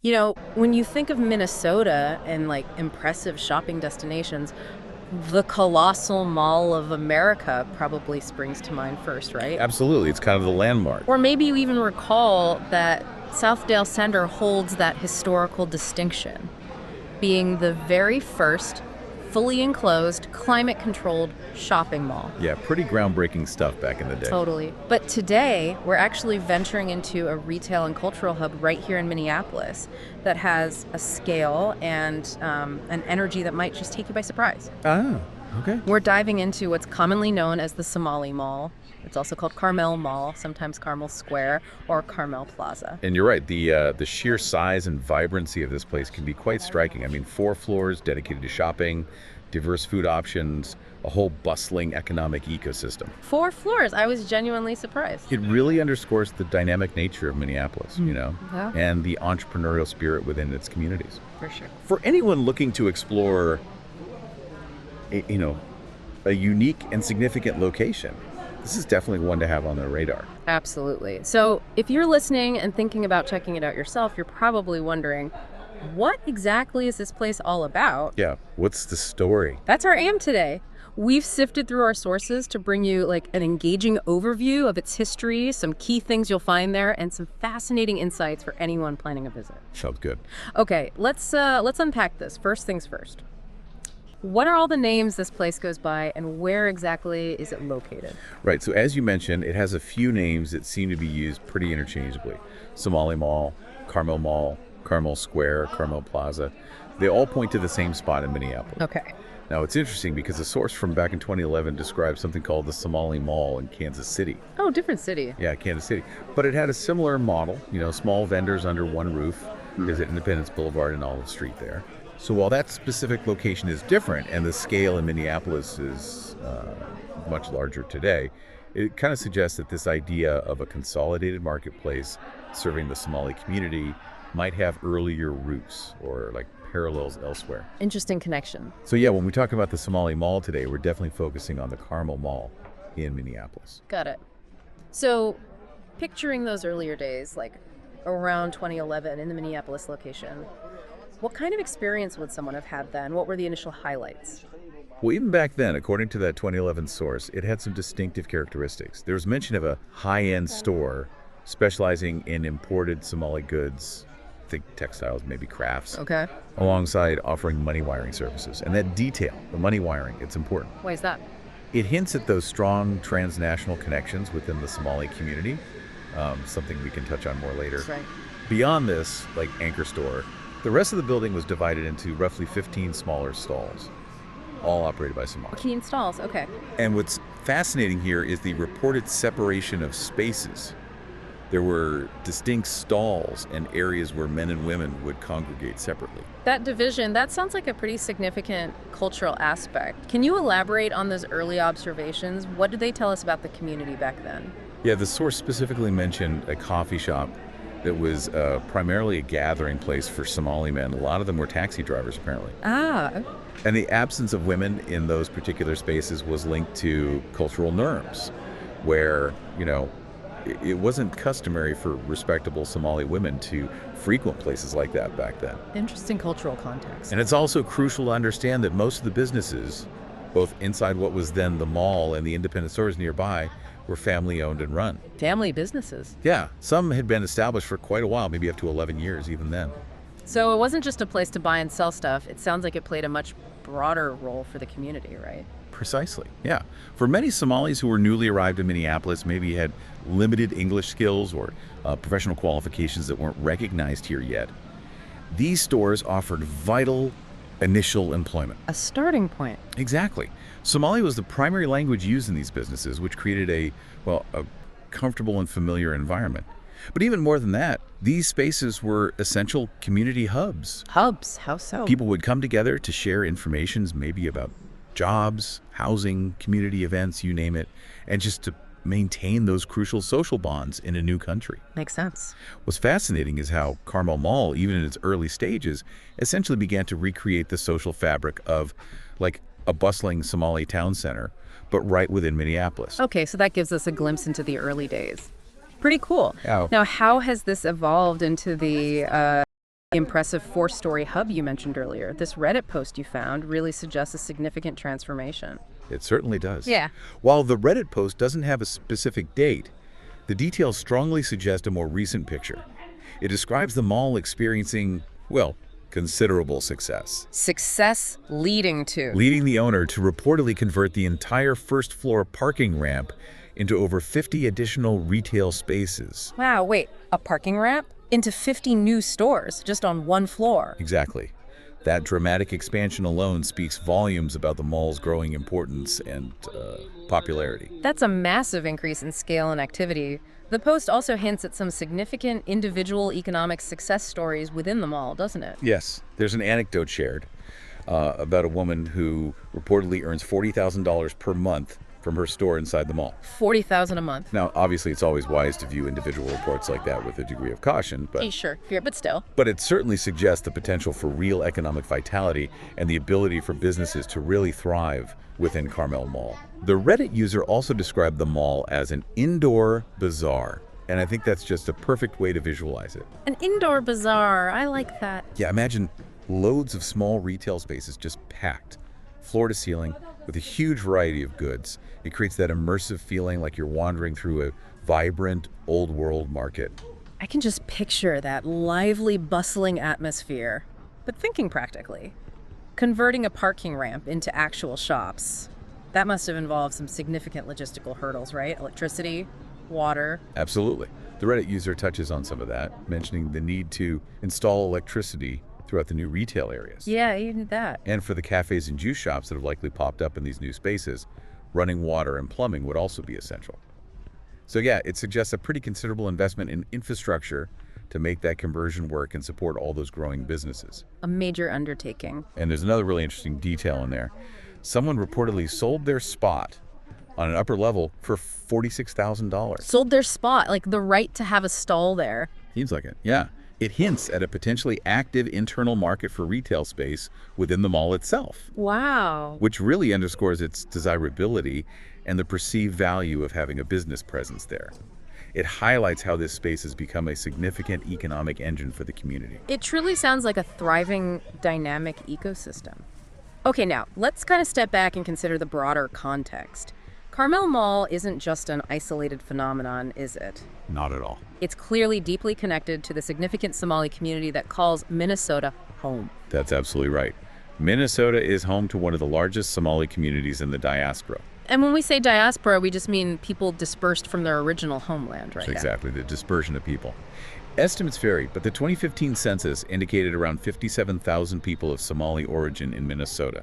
You know, when you think of Minnesota and like impressive shopping destinations, the colossal Mall of America probably springs to mind first, right? Absolutely. It's kind of the landmark. Or maybe you even recall that Southdale Center holds that historical distinction, being the very first fully enclosed, climate controlled shopping mall. Yeah, pretty groundbreaking stuff back in the day. Totally. But today, we're actually venturing into a retail and cultural hub right here in Minneapolis that has a scale and an energy that might just take you by surprise. Ah, okay. We're diving into what's commonly known as the Somali Mall. It's also called Carmel Mall, sometimes Carmel Square or Carmel Plaza. And you're right. The sheer size and vibrancy of this place can be quite striking. I mean, 4 floors dedicated to shopping, diverse food options, a whole bustling economic ecosystem. 4 floors. I was genuinely surprised. It really underscores the dynamic nature of Minneapolis, Yeah, and the entrepreneurial spirit within its communities. for sure. For anyone looking to explore, a, you know, a unique and significant location, this is definitely one to have on their radar. Absolutely. So if you're listening and thinking about checking it out yourself, you're probably wondering, what exactly is this place all about? Yeah, what's the story? That's our aim today. We've sifted through our sources to bring you like an engaging overview of its history, some key things you'll find there, and some fascinating insights for anyone planning a visit. Sounds good. Okay, let's unpack this. First things first. What are all the names this place goes by, and where exactly is it located? Right, so as you mentioned, it has a few names that seem to be used pretty interchangeably. Somali Mall, Carmel Mall, Carmel Square, Carmel Plaza. They all point to the same spot in Minneapolis. Okay. Now, it's interesting because a source from back in 2011 described something called the Somali Mall in Kansas City. Oh, different city. Yeah, Kansas City. But it had a similar model, small vendors under one roof. There's Independence Boulevard and Olive Street there. So while that specific location is different and the scale in Minneapolis is much larger today, it kind of suggests that this idea of a consolidated marketplace serving the Somali community might have earlier roots or like parallels elsewhere. Interesting connection. So yeah, when we talk about the Somali Mall today, we're definitely focusing on the Carmel Mall in Minneapolis. Got it. So, picturing those earlier days, like around 2011 in the Minneapolis location, what kind of experience would someone have had then? What were the initial highlights? Well, even back then, according to that 2011 source, it had some distinctive characteristics. There was mention of a high-end store specializing in imported Somali goods, think textiles, maybe crafts, Okay. alongside offering money wiring services. And that detail, the money wiring, it's important. Why is that? It hints at those strong transnational connections within the Somali community, something we can touch on more later. That's right. Beyond this, like anchor store, the rest of the building was divided into roughly 15 smaller stalls, all operated by Somalis. Key installs. Okay. And what's fascinating here is the reported separation of spaces. There were distinct stalls and areas where men and women would congregate separately. That division, that sounds like a pretty significant cultural aspect. Can you elaborate on those early observations? What did they tell us about the community back then? Yeah, the source specifically mentioned a coffee shop that was primarily a gathering place for Somali men. A lot of them were taxi drivers, apparently. Ah, And the absence of women in those particular spaces was linked to cultural norms, where, it wasn't customary for respectable Somali women to frequent places like that back then. interesting cultural context. And it's also crucial to understand that most of the businesses, both inside what was then the mall and the independent stores nearby, were family owned and run. Family businesses. Yeah, some had been established for quite a while, maybe up to 11 years even then. So it wasn't just a place to buy and sell stuff. It sounds like it played a much broader role for the community, right? Precisely, yeah. For many Somalis who were newly arrived in Minneapolis, maybe had limited English skills or professional qualifications that weren't recognized here yet, these stores offered vital initial employment. A starting point. Exactly. Somali was the primary language used in these businesses, which created a comfortable and familiar environment. But even more than that, these spaces were essential community hubs. Hubs, how so? People would come together to share information, maybe about jobs, housing, community events, you name it, and just to maintain those crucial social bonds in a new country. Makes sense. What's fascinating is how Carmel Mall, even in its early stages, essentially began to recreate the social fabric of like a bustling Somali town center, but right within Minneapolis. Okay, so that gives us a glimpse into the early days. Pretty cool. Yeah. Now, how has this evolved into the The impressive four-story hub you mentioned earlier. This Reddit post you found really suggests a significant transformation. It certainly does. Yeah. While the Reddit post doesn't have a specific date, the details strongly suggest a more recent picture. It describes the mall experiencing, well, considerable success. Success leading to. Leading the owner to reportedly convert the entire first-floor parking ramp into over 50 additional retail spaces. Wow, wait, a parking ramp? Into 50 new stores just on one floor. Exactly. That dramatic expansion alone speaks volumes about the mall's growing importance and popularity. That's a massive increase in scale and activity. The post also hints at some significant individual economic success stories within the mall, doesn't it? Yes, there's an anecdote shared about a woman who reportedly earns $40,000 per month from her store inside the mall. $40,000 a month. Now, obviously, it's always wise to view individual reports like that with a degree of caution, but Sure, but still. But it certainly suggests the potential for real economic vitality and the ability for businesses to really thrive within Carmel Mall. The Reddit user also described the mall as an indoor bazaar, and I think that's just a perfect way to visualize it. An indoor bazaar, I like that. Yeah, imagine loads of small retail spaces just packed, floor to ceiling, with a huge variety of goods. It creates that immersive feeling like you're wandering through a vibrant, old-world market. I can just picture that lively, bustling atmosphere. But thinking practically, converting a parking ramp into actual shops, that must have involved some significant logistical hurdles, right? Electricity, water. Absolutely. The Reddit user touches on some of that, mentioning the need to install electricity throughout the new retail areas. Yeah, even that. And for the cafes and juice shops that have likely popped up in these new spaces, running water and plumbing would also be essential. So yeah, it suggests a pretty considerable investment in infrastructure to make that conversion work and support all those growing businesses. A major undertaking. And there's another really interesting detail in there. Someone reportedly sold their spot on an upper level for $46,000. Sold their spot, like the right to have a stall there. Seems like it, yeah. It hints at a potentially active internal market for retail space within the mall itself. Wow. Which really underscores its desirability and the perceived value of having a business presence there. It highlights how this space has become a significant economic engine for the community. It truly sounds like a thriving, dynamic ecosystem. Okay, now, let's kind of step back and consider the broader context. Carmel Mall isn't just an isolated phenomenon, is it? Not at all. It's clearly deeply connected to the significant Somali community that calls Minnesota home. That's absolutely right. Minnesota is home to one of the largest Somali communities in the diaspora. And when we say diaspora, we just mean people dispersed from their original homeland, right? Exactly, the dispersion of people. Estimates vary, but the 2015 census indicated around 57,000 people of Somali origin in Minnesota.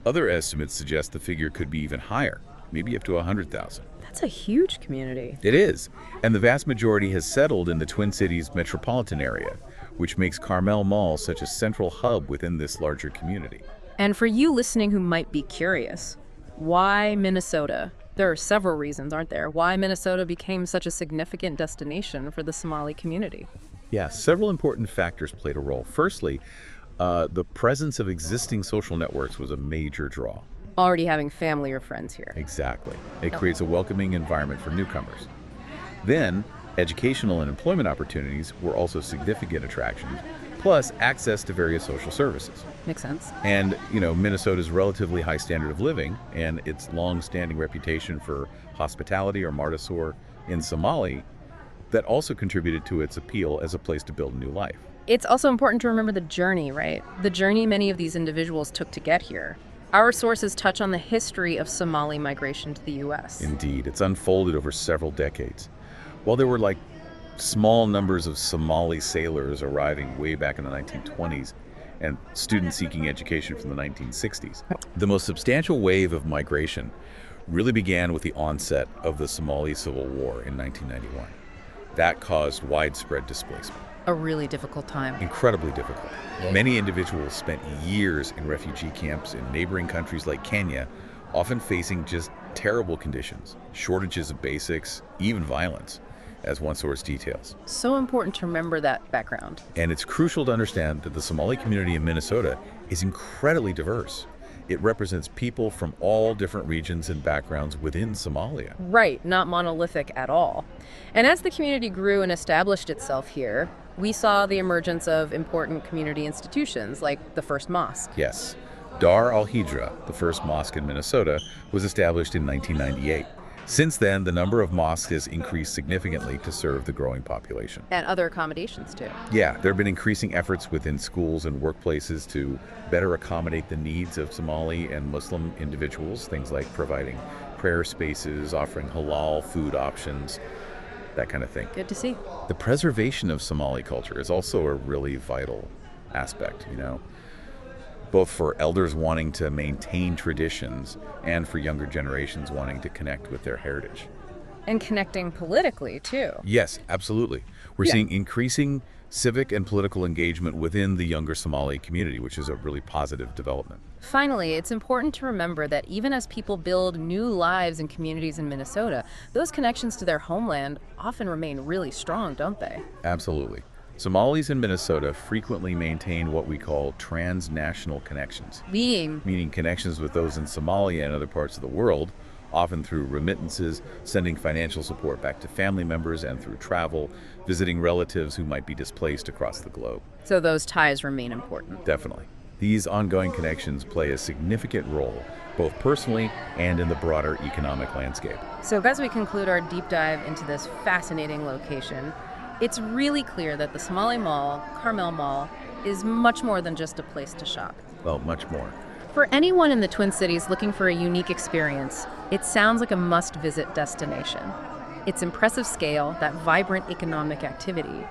Other estimates suggest the figure could be even higher, maybe up to 100,000. That's a huge community. It is, and the vast majority has settled in the Twin Cities metropolitan area, which makes Carmel Mall such a central hub within this larger community. And for you listening who might be curious, why Minnesota? There are several reasons, aren't there? Why Minnesota became such a significant destination for the Somali community? Yeah, several important factors played a role. Firstly, the presence of existing social networks was a major draw. Already having family or friends here. Exactly. It creates a welcoming environment for newcomers. Then, educational and employment opportunities were also significant attractions, plus access to various social services. Makes sense. And, Minnesota's relatively high standard of living and its long-standing reputation for hospitality or martasor in Somali, that also contributed to its appeal as a place to build a new life. It's also important to remember the journey, right? The journey many of these individuals took to get here. Our sources touch on the history of Somali migration to the U.S. Indeed, it's unfolded over several decades. While there were small numbers of Somali sailors arriving way back in the 1920s and students seeking education from the 1960s, the most substantial wave of migration really began with the onset of the Somali Civil War in 1991. That caused widespread displacement. A really difficult time. Incredibly difficult. Many individuals spent years in refugee camps in neighboring countries like Kenya, often facing just terrible conditions, shortages of basics, even violence, as one source details. So important to remember that background. And it's crucial to understand that the Somali community in Minnesota is incredibly diverse. It represents people from all different regions and backgrounds within Somalia. Right, not monolithic at all. And as the community grew and established itself here, we saw the emergence of important community institutions like the first mosque. Yes, Dar al-Hijra, the first mosque in Minnesota, was established in 1998. Since then, the number of mosques has increased significantly to serve the growing population. And other accommodations, too. Yeah, there have been increasing efforts within schools and workplaces to better accommodate the needs of Somali and Muslim individuals, things like providing prayer spaces, offering halal food options, that kind of thing. Good to see. The preservation of Somali culture is also a really vital aspect, both for elders wanting to maintain traditions and for younger generations wanting to connect with their heritage. And connecting politically, too. Yes, absolutely. We're Yeah. seeing increasing civic and political engagement within the younger Somali community, which is a really positive development. Finally, it's important to remember that even as people build new lives and communities in Minnesota, those connections to their homeland often remain really strong, don't they? Absolutely. Somalis in Minnesota frequently maintain what we call transnational connections, meaning connections with those in Somalia and other parts of the world, often through remittances, sending financial support back to family members, and through travel, visiting relatives who might be displaced across the globe. So those ties remain important. Definitely. These ongoing connections play a significant role, both personally and in the broader economic landscape. So as we conclude our deep dive into this fascinating location, it's really clear that the Somali Mall, Carmel Mall, is much more than just a place to shop. Well, much more. For anyone in the Twin Cities looking for a unique experience, it sounds like a must-visit destination. Its impressive scale, that vibrant economic activity,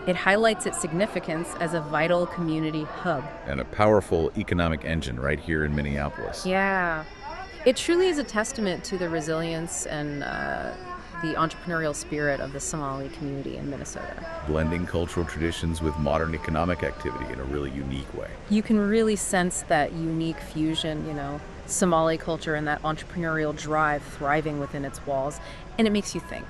it highlights its significance as a vital community hub. And a powerful economic engine right here in Minneapolis. Yeah. It truly is a testament to the resilience and the entrepreneurial spirit of the Somali community in Minnesota. Blending cultural traditions with modern economic activity in a really unique way. You can really sense that unique fusion, Somali culture and that entrepreneurial drive thriving within its walls, and it makes you think.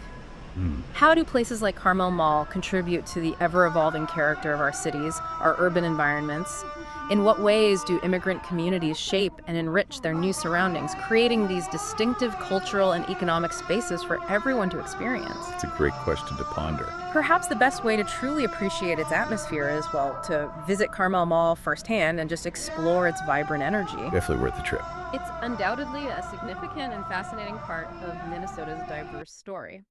How do places like Carmel Mall contribute to the ever-evolving character of our cities, our urban environments? In what ways do immigrant communities shape and enrich their new surroundings, creating these distinctive cultural and economic spaces for everyone to experience? It's a great question to ponder. Perhaps the best way to truly appreciate its atmosphere is, to visit Carmel Mall firsthand and just explore its vibrant energy. Definitely worth the trip. It's undoubtedly a significant and fascinating part of Minnesota's diverse story.